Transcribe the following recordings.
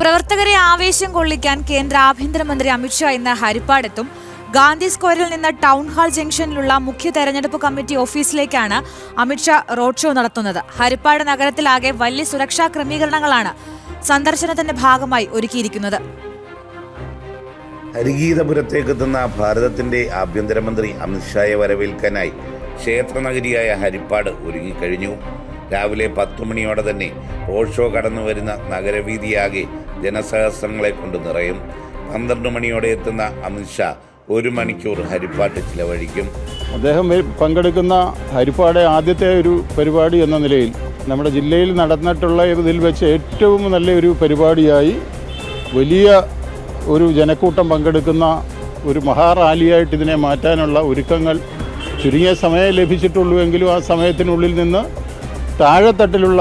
പ്രവർത്തകരെ ആവേശം കൊള്ളിക്കാൻ കേന്ദ്ര ആഭ്യന്തരമന്ത്രി അമിത്ഷാ ഇന്ന് ഹരിപ്പാടെത്തും. ഗാന്ധി സ്ക്വയറിൽ നിന്ന് ടൗൺ ഹാൾ ജംഗ്ഷനിലുള്ള മുഖ്യ തെരഞ്ഞെടുപ്പ് കമ്മിറ്റി ഓഫീസിലേക്കാണ് അമിത്ഷാ റോഡ് ഷോ നടത്തുന്നത്. ഹരിപ്പാട് നഗരത്തിലാകെ വലിയ സുരക്ഷാ ക്രമീകരണങ്ങളാണ് സന്ദർശനത്തിന്റെ ഭാഗമായി ഒരുക്കിയിരിക്കുന്നത്. ഹരിഗീതപുരത്തേക്കെത്തുന്ന ഭാരതത്തിന്റെ ആഭ്യന്തരമന്ത്രി അമിത്ഷായെ വരവേൽക്കാനായി ക്ഷേത്രനഗരിയായ ഹരിപ്പാട് ഒരുങ്ങിക്കഴിഞ്ഞു. രാവിലെ 10 മണിയോടെ തന്നെ റോഡ് ഷോ കടന്നു വരുന്ന നഗരവീതിയാകെ ജനസഹസ്രങ്ങളെ കൊണ്ട് നിറയും. 12 മണിയോടെ എത്തുന്ന അമിത്ഷാ 1 മണിക്കൂർ ഹരിപ്പാട്ട് ചിലവഴിക്കും. അദ്ദേഹം പങ്കെടുക്കുന്ന ഹരിപ്പാട് ആദ്യത്തെ ഒരു പരിപാടി എന്ന നിലയിൽ നമ്മുടെ ജില്ലയിൽ നടന്നിട്ടുള്ള ഇതിൽ വെച്ച് ഏറ്റവും നല്ലൊരു പരിപാടിയായി വലിയ ഒരു ജനക്കൂട്ടം പങ്കെടുക്കുന്ന ഒരു മഹാറാലിയായിട്ട് ഇതിനെ മാറ്റാനുള്ള ഒരുക്കങ്ങൾ ചുരുങ്ങിയ സമയം ലഭിച്ചിട്ടുള്ളൂ എങ്കിലും ആ സമയത്തിനുള്ളിൽ നിന്ന് താഴെത്തട്ടിലുള്ള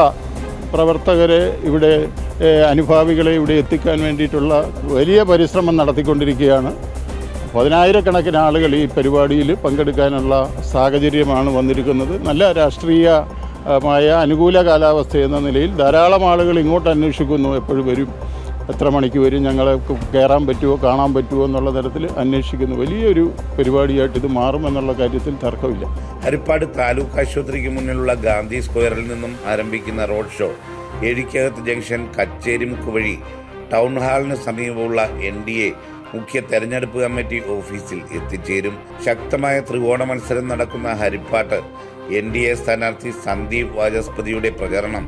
പ്രവർത്തകരെ ഇവിടെ അനുഭാവികളെ ഇവിടെ എത്തിക്കാൻ വേണ്ടിയിട്ടുള്ള വലിയ പരിശ്രമം നടത്തിക്കൊണ്ടിരിക്കുകയാണ്. 10,000-കണക്കിന് ആളുകൾ ഈ പരിപാടിയിൽ പങ്കെടുക്കാനുള്ള സാഹചര്യമാണ് വന്നിരിക്കുന്നത്. നല്ല രാഷ്ട്രീയമായ അനുകൂല കാലാവസ്ഥ എന്ന നിലയിൽ ധാരാളം ആളുകൾ ഇങ്ങോട്ട് അന്വേഷിക്കുന്നു. എപ്പോഴും വരും, എത്ര മണിക്ക് വരും, ഞങ്ങളെ കയറാൻ പറ്റുമോ കാണാൻ പറ്റുമോ എന്നുള്ള തരത്തിൽ അന്വേഷിക്കുന്നു. വലിയൊരു പരിപാടിയായിട്ട് ഇത് മാറുമെന്നുള്ള കാര്യത്തിൽ തർക്കമില്ല. ഹരിപ്പാട് താലൂക്ക് ആശുപത്രിക്ക് മുന്നിലുള്ള ഗാന്ധി സ്ക്വയറിൽ നിന്നും ആരംഭിക്കുന്ന റോഡ് ഷോ എഴിക്കകത്ത് ജംഗ്ഷൻ കച്ചേരിമുക്ക് വഴി ടൗൺ ഹാളിന് സമീപമുള്ള NDA മുഖ്യ തെരഞ്ഞെടുപ്പ് കമ്മിറ്റി ഓഫീസിൽ എത്തിച്ചേരും. ശക്തമായ ത്രികോണ മത്സരം നടക്കുന്ന ഹരിപ്പാട്ട് NDA സ്ഥാനാർത്ഥി സന്ദീപ് വാചസ്പതിയുടെ പ്രചരണം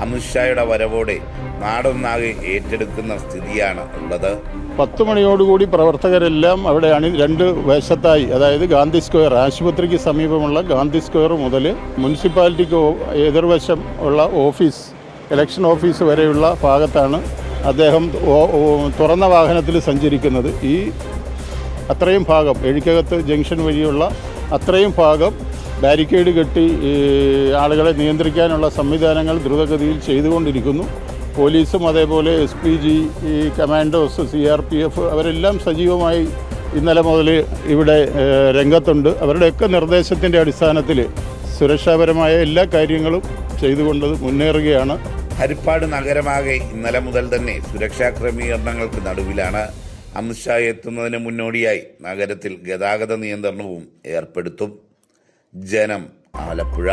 അമിത്ഷായുടെ വരവോടെ നാടൊന്നാകെ ഏറ്റെടുക്കുന്ന സ്ഥിതിയാണ് ഉള്ളത്. 10 മണിയോടുകൂടി പ്രവർത്തകരെല്ലാം അവിടെ രണ്ട് വശത്തായി, അതായത് ഗാന്ധി സ്ക്വയർ ആശുപത്രിക്ക് സമീപമുള്ള ഗാന്ധി സ്ക്വയർ മുതൽ മുനിസിപ്പാലിറ്റിക്ക് എതിർവശം ഉള്ള ഓഫീസ്, ഇലക്ഷൻ ഓഫീസ് വരെയുള്ള ഭാഗത്താണ് അദ്ദേഹം തുറന്ന വാഹനത്തിൽ സഞ്ചരിക്കുന്നത്. ഈ അത്രയും ഭാഗം എഴിക്കകത്ത് ജംഗ്ഷൻ വഴിയുള്ള അത്രയും ഭാഗം ബാരിക്കേഡ് കെട്ടി ആളുകളെ നിയന്ത്രിക്കാനുള്ള സംവിധാനങ്ങൾ ദ്രുതഗതിയിൽ ചെയ്തുകൊണ്ടിരിക്കുന്നു. പോലീസും അതേപോലെ SPG, കമാൻഡോസ്, CRPF അവരെല്ലാം സജീവമായി ഇന്നലെ മുതൽ ഇവിടെ രംഗത്തുണ്ട്. അവരുടെയൊക്കെ നിർദ്ദേശത്തിൻ്റെ അടിസ്ഥാനത്തിൽ സുരക്ഷാപരമായ എല്ലാ കാര്യങ്ങളും ചെയ്തുകൊണ്ട് മുന്നേറുകയാണ്. ഹരിപ്പാട് നഗരമാകെ ഇന്നലെ മുതൽ തന്നെ സുരക്ഷാ ക്രമീകരണങ്ങൾക്ക് നടുവിലാണ്. അമിത്ഷാ എത്തുന്നതിന് മുന്നോടിയായി നഗരത്തിൽ ഗതാഗത നിയന്ത്രണവും ഏർപ്പെടുത്തും. ജനം, ആലപ്പുഴ.